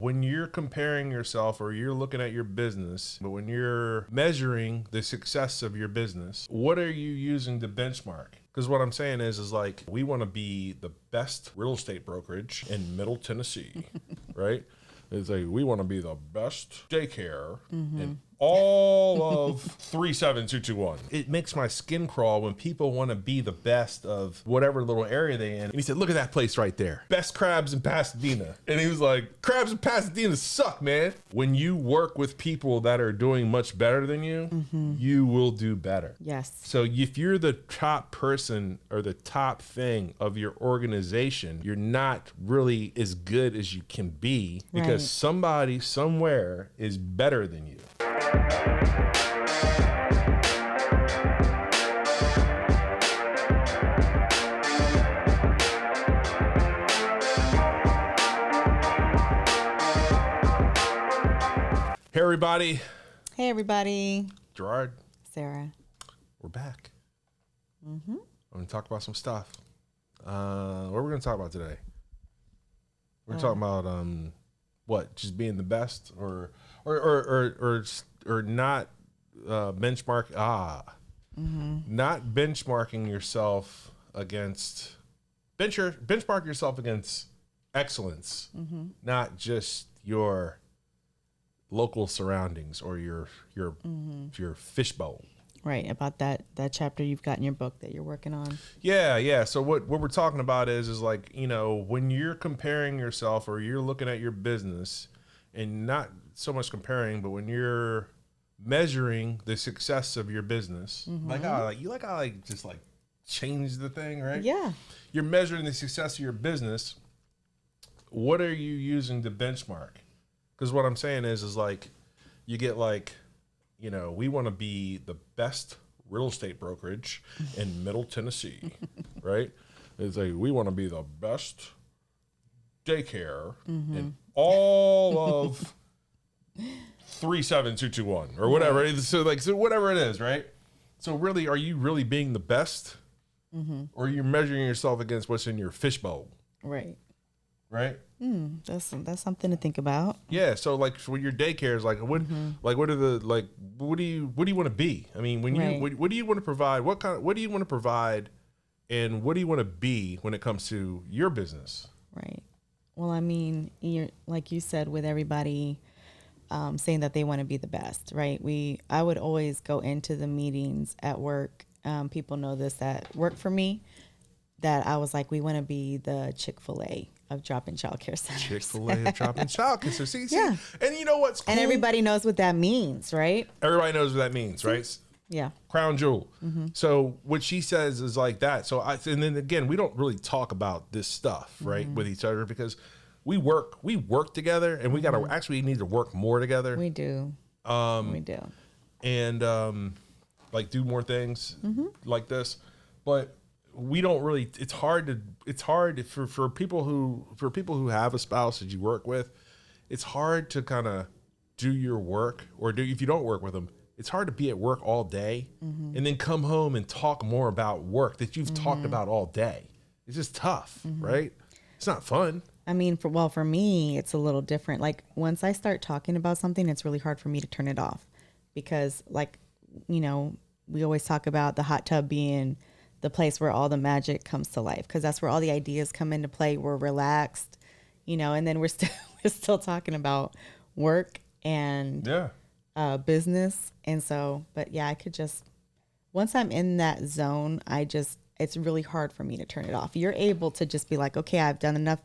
When you're comparing yourself or you're looking at your business, but when you're measuring the success of your business, what are you using to benchmark? Because what I'm saying is like, we want to be the best real estate brokerage in Middle Tennessee, right? It's like, we want to be the best daycare in all of 37221. It makes my skin crawl when people want to be the best of whatever little area they in. And he said, look at that place right there. Best crabs in Pasadena. And he was like, crabs in Pasadena suck, man. When you work with people that are doing much better than you, you will do better. Yes. So if you're the top person or the top thing of your organization, you're not really as good as you can be because somebody somewhere is better than you. Hey everybody. Hey everybody. Gerard. Sarah. We're back. I'm going to talk about some stuff. What are we going to talk about today? We're talking about what? Just being the best, or not benchmark. Not benchmarking yourself against benchmark yourself against excellence, not just your local surroundings or your fishbowl. Right, about that chapter you've got in your book that you're working on. Yeah. So what we're talking about is like, you know, when you're comparing yourself or you're looking at your business, and not so much comparing, but when you're measuring the success of your business, like how just change the thing, right? Yeah. You're measuring the success of your business. What are you using to benchmark? Because what I'm saying is like, you get like, you know, we want to be the best real estate brokerage in Middle Tennessee, right? It's like, we want to be the best daycare in all of 37221 or whatever. Right. So whatever it is, right? So really, are you really being the best, or are you measuring yourself against what's in your fishbowl? Right. Right. That's something to think about. Yeah. So like for your daycare is like what are the what do you want to be? I mean, when you what do you want to provide? What do you want to provide, and what do you want to be when it comes to your business? Right. Well, I mean, like you said, with everybody saying that they want to be the best, right? I would always go into the meetings at work. People know this at work for me, that I was like, we want to be the Chick-fil-A of drop-in childcare centers. Chick-fil-A of drop-in childcare centers. See? Yeah. And you know what's cool? And everybody knows what that means, right? Everybody knows what that means, right? Yeah. Crown jewel. So what she says is like that. So and then again, we don't really talk about this stuff, right, with each other, because we work together, and we actually need to work more together. We do. We do. And like do more things like this. But we don't really, it's hard for people who have a spouse that you work with. It's hard to kind of do your work, or if you don't work with them, it's hard to be at work all day and then come home and talk more about work that you've talked about all day. It's just tough, right? It's not fun. I mean, for me, it's a little different. Like, once I start talking about something, it's really hard for me to turn it off, because, like, you know, we always talk about the hot tub being the place where all the magic comes to life, because that's where all the ideas come into play. We're relaxed, you know, and then we're still talking about work and business. And so, but yeah, I could just, once I'm in that zone, it's really hard for me to turn it off. You're able to just be like, okay, I've done enough.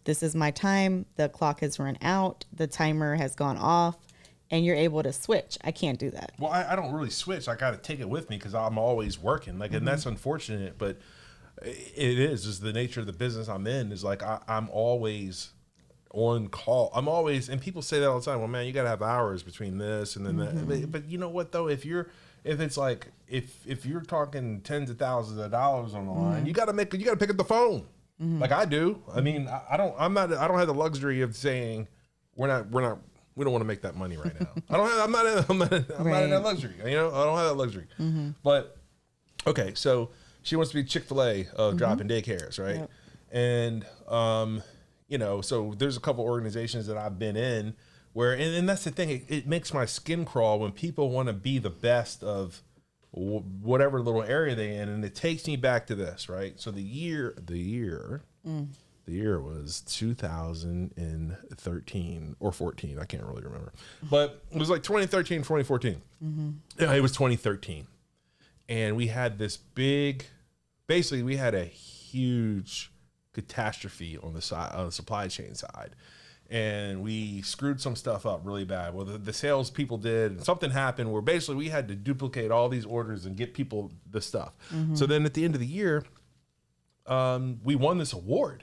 This is my time. The clock has run out. The timer has gone off. And you're able to switch. I can't do that. Well, I don't really switch. I got to take it with me because I'm always working. Like, and that's unfortunate, but it is the nature of the business I'm in. Is like I'm always on call. I'm always, and people say that all the time. Well, man, you got to have hours between this and then that. But you know what though? If it's like if you're talking tens of thousands of dollars on the line, you got to pick up the phone. Like I do. I mean, I don't have the luxury of saying we don't want to make that money right now. I'm not in that luxury. You know, I don't have that luxury. But okay, so she wants to be Chick-fil-A of drop-in daycares, right? Yep. And you know, so there's a couple organizations that I've been in where, and that's the thing, it makes my skin crawl when people want to be the best of whatever little area they in. And it takes me back to this, right? So the year was 2013 or 14. I can't really remember, but it was like 2013, 2014. Yeah, it was 2013. And we had this basically we had a huge catastrophe on the supply chain side. And we screwed some stuff up really bad. Well, the sales people did, and something happened where basically we had to duplicate all these orders and get people the stuff. So then at the end of the year, we won this award.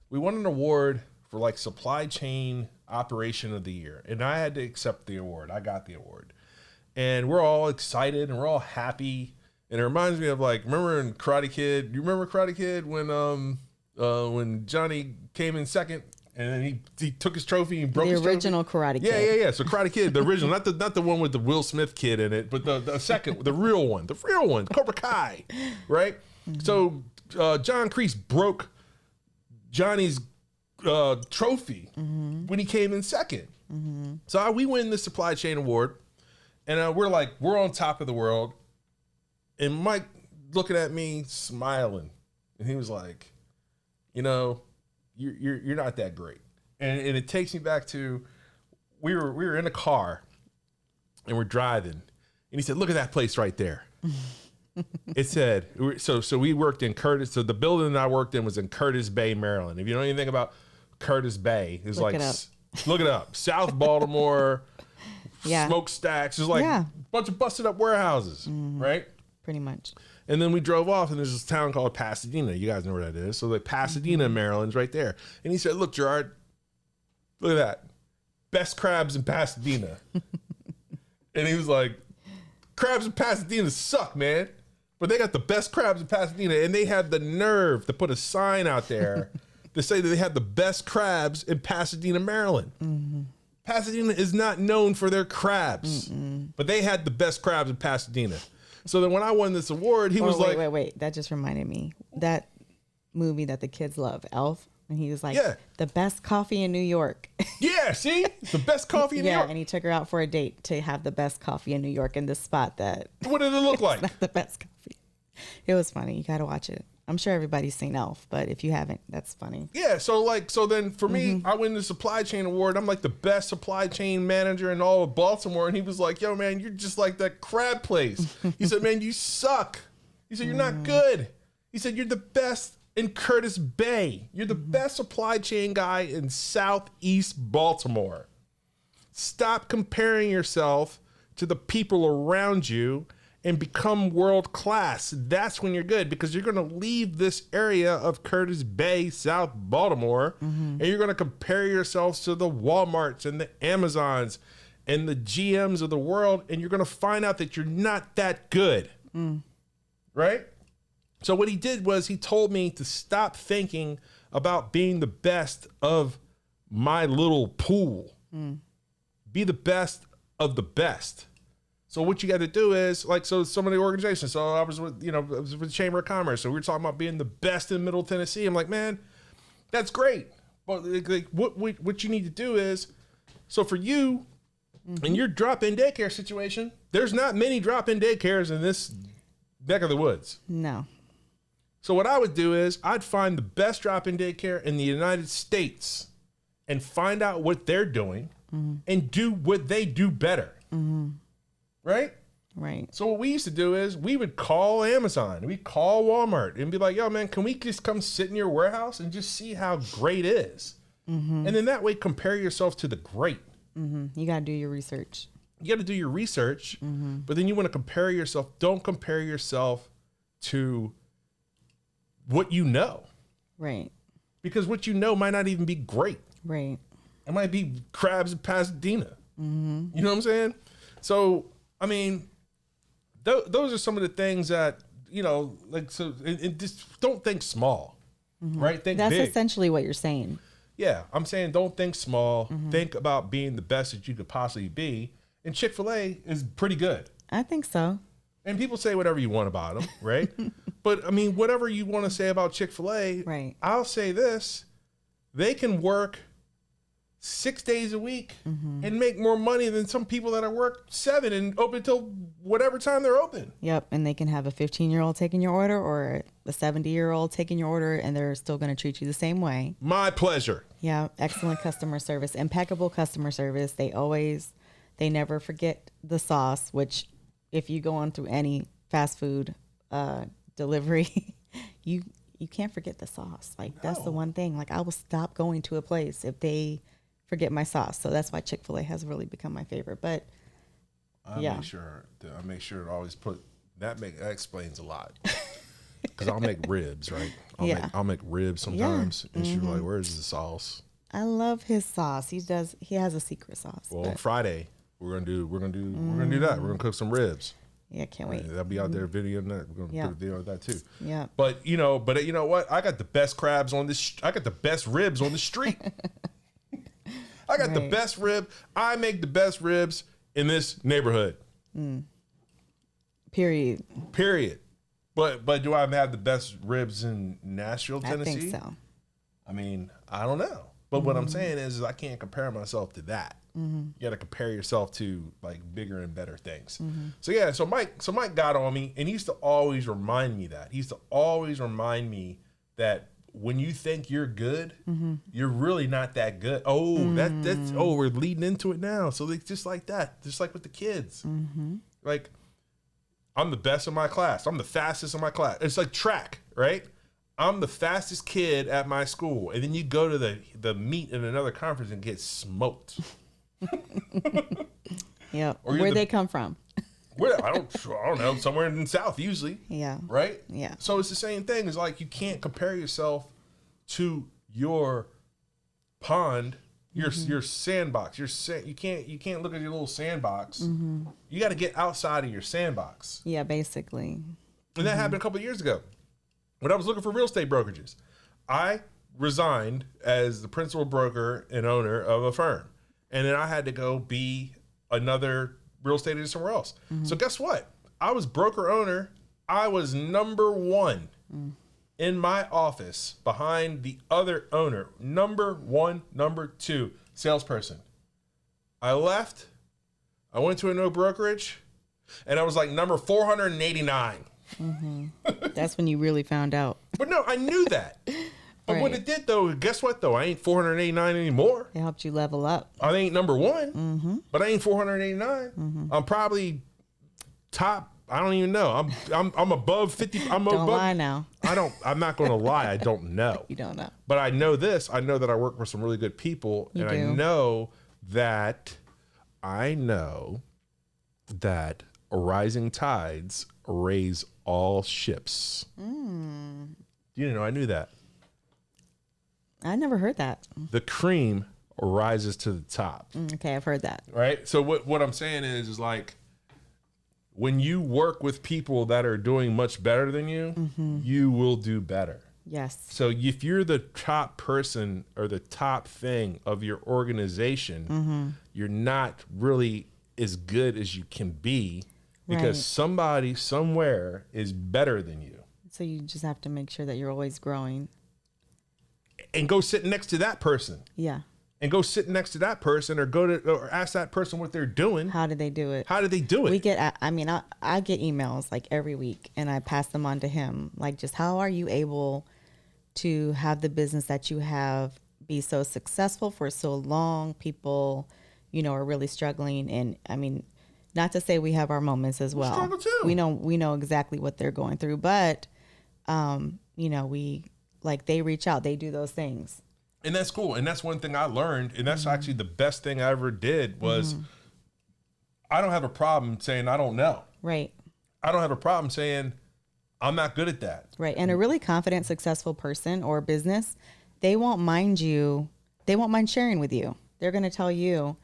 We won an award for like supply chain operation of the year. And I had to accept the award. I got the award. And we're all excited and we're all happy. And it reminds me of like, remember in Karate Kid? Do you remember Karate Kid when Johnny came in second? And then he took his trophy and broke his trophy. The original Karate Kid. Yeah. So Karate Kid, the original, not the one with the Will Smith kid in it, but the second, the real one, Cobra Kai, right? So John Kreese broke Johnny's trophy when he came in second. So we win the supply chain award, and we're on top of the world. And Mike looking at me, smiling, and he was like, you know, you're not that great. And it takes me back to we were in a car and we're driving, and he said, look at that place right there. It said, so we worked in Curtis. So the building that I worked in was in Curtis Bay, Maryland. If you know anything about Curtis Bay, it's look it up. South Baltimore, smokestacks. There's like a bunch of busted up warehouses, right? Pretty much. And then we drove off, and there's this town called Pasadena. You guys know where that is. So like Pasadena, Maryland's right there. And he said, look, Gerard, look at that. Best crabs in Pasadena. And he was like, crabs in Pasadena suck, man. But they got the best crabs in Pasadena. And they had the nerve to put a sign out there to say that they had the best crabs in Pasadena, Maryland. Pasadena is not known for their crabs. But they had the best crabs in Pasadena. So then when I won this award, he was like... Wait. That just reminded me. That movie that the kids love, Elf. And he was like, the best coffee in New York. Yeah, see? The best coffee in New York. Yeah, and he took her out for a date to have the best coffee in New York in this spot that... What did it look like? Not the best coffee. It was funny. You got to watch it. I'm sure everybody's seen Elf, but if you haven't, that's funny. Yeah, so then for me, I win the supply chain award. I'm like the best supply chain manager in all of Baltimore. And he was like, yo, man, you're just like that crab place. He said, man, you suck. He said, you're not good. He said, you're the best in Curtis Bay. You're the best supply chain guy in Southeast Baltimore. Stop comparing yourself to the people around you and become world class. That's when you're good, because you're going to leave this area of Curtis Bay, South Baltimore, and you're going to compare yourselves to the Walmarts and the Amazons and the GMs of the world, and you're going to find out that you're not that good. Right? So what he did was he told me to stop thinking about being the best of my little pool. Be the best of the best. So what you got to do is, like, so some of the organizations, so I was with the Chamber of Commerce, so we were talking about being the best in Middle Tennessee. I'm like, man, that's great. But like, what you need to do is, so for you, in your drop-in daycare situation, there's not many drop-in daycares in this neck of the woods. No. So what I would do is I'd find the best drop-in daycare in the United States and find out what they're doing and do what they do better. Right? Right. So what we used to do is we would call Amazon, we'd call Walmart and be like, yo, man, can we just come sit in your warehouse and just see how great it is? And then that way compare yourself to the great. You got to do your research. You got to do your research, but then you want to compare yourself. Don't compare yourself to what you know. Right. Because what you know might not even be great. Right. It might be crabs in Pasadena. You know what I'm saying? So, I mean, those are some of the things that, like, so just don't think small, right? Think That's big. Essentially what you're saying. Yeah, I'm saying don't think small. Think about being the best that you could possibly be. And Chick-fil-A is pretty good. I think so. And people say whatever you want about them, right? But, I mean, whatever you want to say about Chick-fil-A, right. I'll say this, they can work 6 days a week and make more money than some people that are work 7 and open till whatever time they're open. Yep. And they can have a 15-year-old taking your order or a 70-year-old taking your order, and they're still going to treat you the same way. My pleasure. Yeah. Excellent customer service, impeccable customer service. They never forget the sauce, which if you go on through any fast food delivery, you can't forget the sauce. Like, that's the one thing. Like, I will stop going to a place if they forget my sauce. So that's why Chick-fil-A has really become my favorite. But I make sure to always put that explains a lot. Because I'll make ribs, right? I'll make ribs sometimes, and she's like, "Where's the sauce?" I love his sauce. He has a secret sauce. Well, on Friday we're gonna do that. We're gonna cook some ribs. Yeah, can't wait. That'll be out there video that. We're gonna put a video of that too. Yeah. But you know what? I got the best crabs on this. I got the best ribs on the street. I got the best rib. I make the best ribs in this neighborhood. Period. But do I have the best ribs in Nashville, Tennessee? I think so. I mean, I don't know. But what I'm saying is I can't compare myself to that. You got to compare yourself to like bigger and better things. So Mike got on me, and he used to always remind me that. He used to always remind me that when you think you're good, you're really not that good. Oh, we're leading into it now. So it's just like that, just like with the kids. Like, I'm the best in my class. I'm the fastest in my class. It's like track, right? I'm the fastest kid at my school. And then you go to the meet in another conference and get smoked. Yeah. Where they come from? I don't know. Somewhere in the South, usually. Yeah. Right? Yeah. So it's the same thing. It's like you can't compare yourself to your pond, your sandbox. You can't look at your little sandbox. You got to get outside of your sandbox. Yeah, basically. And that happened a couple of years ago when I was looking for real estate brokerages. I resigned as the principal broker and owner of a firm, and then I had to go be another real estate agent somewhere else. So guess what? I was broker owner. I was number one in my office behind the other owner. Number one, number two salesperson. I left. I went to a no brokerage, and I was like number 489. That's when you really found out. But no, I knew that. But what it did, though, guess what, though? I ain't 489 anymore. It helped you level up. I ain't number one, but I ain't 489. I'm probably top. I don't even know. I'm above 50. Don't lie now. I'm not going to lie. I don't know. You don't know. But I know this. I know that I work with some really good people, and I know that rising tides raise all ships. You know, I knew that. I never heard that. The cream rises to the top. Okay, I've heard that. Right? So what I'm saying is like, when you work with people that are doing much better than you, you will do better. Yes. So if you're the top person or the top thing of your organization, you're not really as good as you can be because somebody somewhere is better than you. So you just have to make sure that you're always growing. And go sit next to that person. Yeah. And go sit next to that person or ask that person what they're doing. How did they do it? How did they do it? I get emails like every week, and I pass them on to him. Like, just how are you able to have the business that you have be so successful for so long? People, are really struggling. And I mean, not to say we have our moments as well. Struggle too. We know exactly what they're going through, but they reach out, they do those things. And that's cool. And that's one thing I learned. And that's actually the best thing I ever did was I don't have a problem saying I don't know. Right. I don't have a problem saying I'm not good at that. Right. And a really confident, successful person or business, they won't mind sharing with you. They're going to tell you,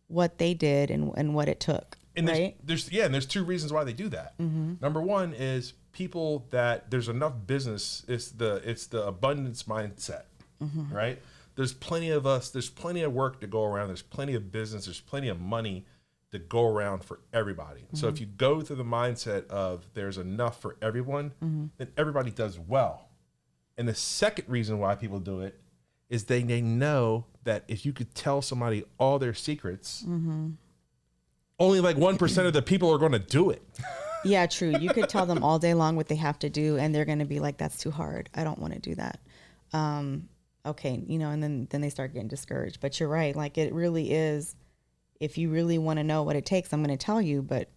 what they did and what it took. And right? there's two reasons why they do that. Number one is people that there's enough business. It's the abundance mindset, right? There's plenty of us. There's plenty of work to go around. There's plenty of business. There's plenty of money to go around for everybody. So if you go through the mindset of there's enough for everyone, then everybody does well. And the second reason why people do it is they know that if you could tell somebody all their secrets, only like 1% of the people are going to do it. Yeah, true. You could tell them all day long what they have to do, and they're going to be like, that's too hard. I don't want to do that. Okay, you know, and then they start getting discouraged. But you're right. Like, it really is, if you really want to know what it takes, I'm going to tell you, but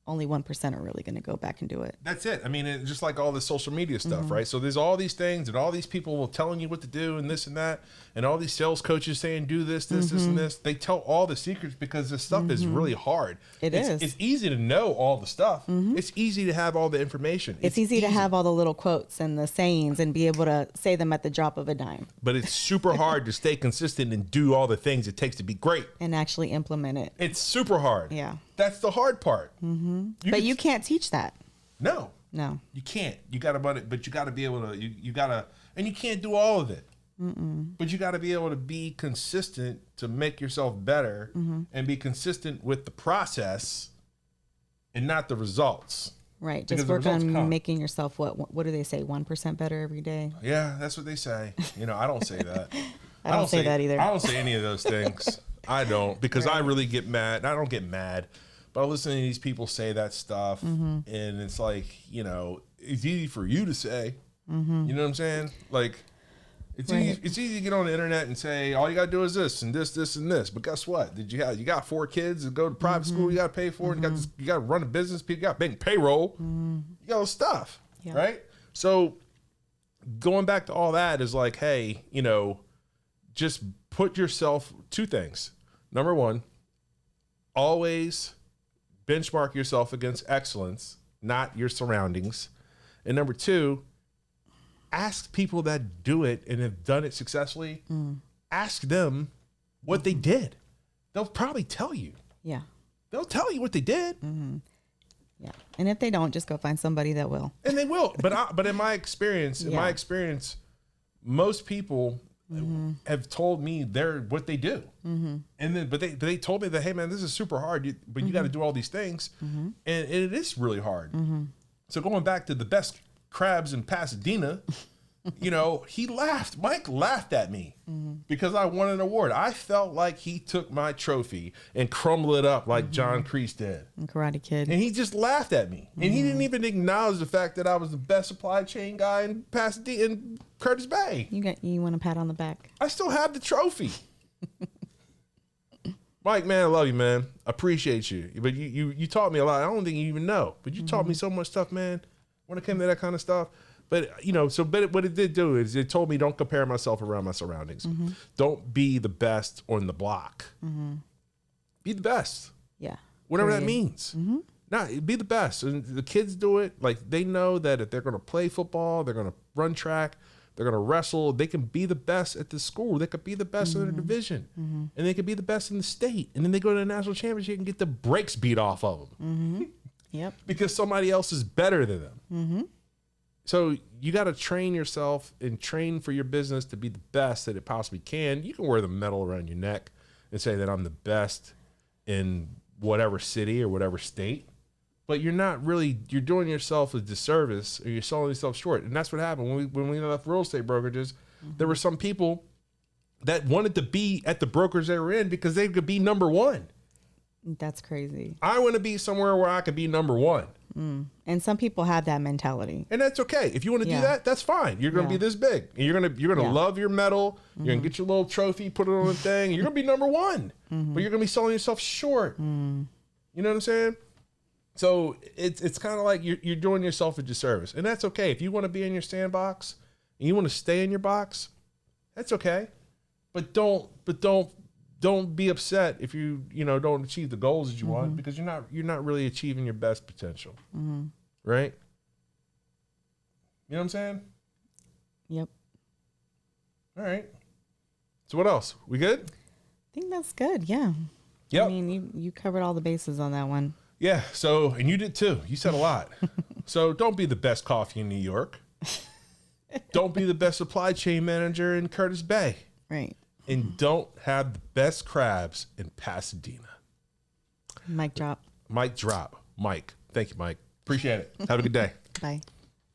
only 1% are really going to go back and do it. That's it. I mean, it's just like all the social media stuff, right? So there's all these things and all these people telling you what to do and this and that, and all these sales coaches saying do this, this, this, and this. They tell all the secrets because this stuff is really hard. It's easy to know all the stuff. It's easy to have all the information. It's easy to have all the little quotes and the sayings and be able to say them at the drop of a dime. But it's super hard to stay consistent and do all the things it takes to be great. And actually implement it. It's super hard. Yeah. That's the hard part. But you can't teach that. No. You can't. You got to, but you got to be able to, you got to, and you can't do all of it. But you got to be able to be consistent to make yourself better and be consistent with the process and not the results. Right. Just work on making yourself, what do they say, 1% better every day? Yeah, that's what they say. You know, I don't say that. I don't say that either. I don't say any of those things. I don't, because I really get mad. I don't get mad, but I listen to these people say that stuff, and it's like, you know, it's easy for you to say. You know what I'm saying? Like, it's easy to get on the internet and say, all you got to do is this and this, this, and this. But guess what? You got 4 kids that go to private school, you got to pay for it. You got to run a business. People got big payroll. You got all this stuff, right? So going back to all that is like, hey, you know, just put yourself, 2 things. Number 1, always benchmark yourself against excellence, not your surroundings. And number 2, ask people that do it and have done it successfully. Ask them what they did. They'll probably tell you. Yeah. They'll tell you what they did. Yeah. And if they don't, just go find somebody that will. And they will. But in my experience, most people have told me what they do. And then, but they told me that, hey man, this is super hard, but you got to do all these things. And it is really hard. So going back to the best crabs in Pasadena, you know, Mike laughed at me because I won an award. I felt like he took my trophy and crumbled it up like John Kreese did. And Karate Kid. And he just laughed at me. And he didn't even acknowledge the fact that I was the best supply chain guy in Pasadena, in Curtis Bay. You want a pat on the back? I still have the trophy. Mike, man, I love you, man. I appreciate you. But you taught me a lot. I don't think you even know. But you taught me so much stuff, man, when it came to that kind of stuff. But, you know, what it did do is it told me don't compare myself around my surroundings. Don't be the best on the block. Be the best. Yeah. Whatever that means. Nah, be the best. And the kids do it. Like, they know that if they're going to play football, they're going to run track, they're going to wrestle, they can be the best at the school. They could be the best in their division. And they could be the best in the state. And then they go to the national championship and get the brakes beat off of them. Yep. Because somebody else is better than them. So you got to train yourself and train for your business to be the best that it possibly can. You can wear the medal around your neck and say that I'm the best in whatever city or whatever state, but you're doing yourself a disservice, or you're selling yourself short. And that's what happened when we left real estate brokerages. There were some people that wanted to be at the brokers they were in because they could be number 1. That's crazy. I want to be somewhere where I could be number 1. And some people have that mentality, and that's okay. If you want to do that, that's fine. You're going to be this big, and you're going to love your medal. You're going to get your little trophy, put it on the thing. You're going to be number 1, but you're going to be selling yourself short. You know what I'm saying? So it's kind of like you're doing yourself a disservice, and that's okay. If you want to be in your sandbox and you want to stay in your box, that's okay. But don't be upset if you don't achieve the goals that you want, because you're not really achieving your best potential. Right? You know what I'm saying? Yep. All right. So what else? We good? I think that's good. Yeah. Yep. I mean, you covered all the bases on that one. Yeah. So, and you did too. You said a lot. So don't be the best coffee in New York. Don't be the best supply chain manager in Curtis Bay. Right. And don't have the best crabs in Pasadena. Mic drop. Mic drop. Mike. Thank you, Mike. Appreciate it. Have a good day. Bye.